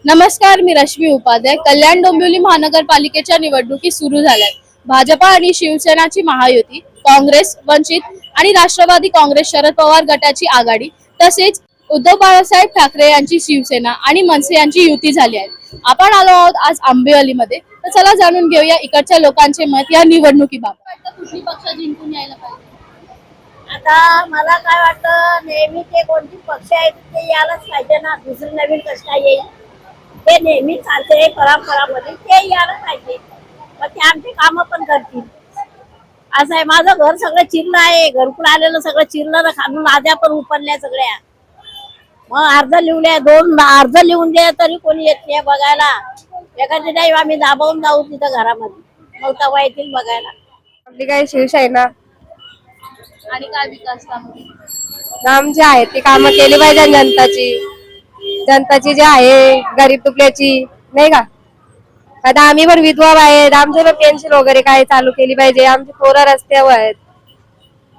नमस्कार, मी रश्मी उपाध्याय. कल्याण डोंबिवली महानगरपालिकेच्या निवडणुकी सुरू झाल्यात. भाजपा आणि शिवसेनाची महायुती, काँग्रेस, वंचित आणि राष्ट्रवादी काँग्रेस शरद पवार गटाची आघाडी तसेच उद्धव बाळासाहेब ठाकरे यांची शिवसेना आणि मनसे यांची युती झाली आहे. आपण आलो आहोत आज आंबेवलीमध्ये. तर चला जाणून घेऊया इकडच्या लोकांचे मत या निवडणुकीबाबत. कुठली पक्ष जिंकून यायला पाहिजे? आता मला काय वाटतं, नेहमी ते कोणती पक्ष आहेत ते यायलाच पाहिजे ना. दुसरी नवीन कसं काय येईल? ते नेहमी चालते परंपरामध्ये, ते यायला पाहिजे. मग ते आमचे काम पण करतील. असं आहे, माझं घर सगळं चिरलं आहे. घरकुल आलेलं सगळं चिरलं, खालून आद्या पण उपरल्या सगळ्या. मग अर्ज लिहूल्या, 2 अर्ज लिहून द्या तरी कोणी येत नाही बघायला. एखादी नाही आम्ही दाबावून जाऊ तिथं घरामध्ये, मग तेव्हा येतील बघायला. आपली काय शिवसेना आणि काय विकास कामं? आमची आहेत ती कामं केली पाहिजे. जनताची जी आहे गरीब तुकड्याची, नाही का? आता आम्ही पण विधवा आहेत, आमचे पण पेन्शन वगैरे काय चालू केली पाहिजे. आमची पोरं रस्त्यावर आहेत,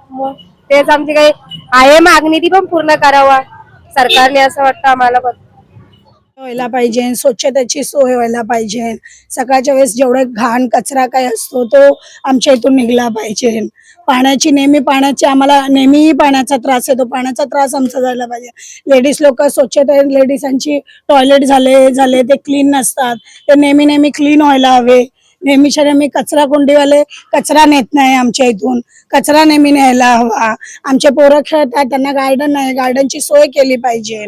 मग तेच आमची काही आहे मागणी, ती पण पूर्ण करावा सरकारने, असं वाटतं आम्हाला पण. व्हायला पाहिजे, स्वच्छतेची सोय व्हायला पाहिजे. सकाळच्या वेळेस जेवढे घाण कचरा काय असतो तो आमच्या इथून निघला पाहिजे. पाण्याची आम्हाला नेहमी पाण्याचा त्रास येतो. पाण्याचा त्रास आमचा झाला पाहिजे. लेडीज लोक स्वच्छता, लेडीजांची टॉयलेट झाले ते क्लीन नसतात, ते नेहमी क्लीन व्हायला हवे. नेहमीच्या नेहमी कचरा कुंडीवाले कचरा नेत नाही आमच्या इथून. कचरा नेहमी न्यायला हवा. आमचे पोरं खेळतात, त्यांना गार्डन नाही, गार्डनची सोय केली पाहिजे.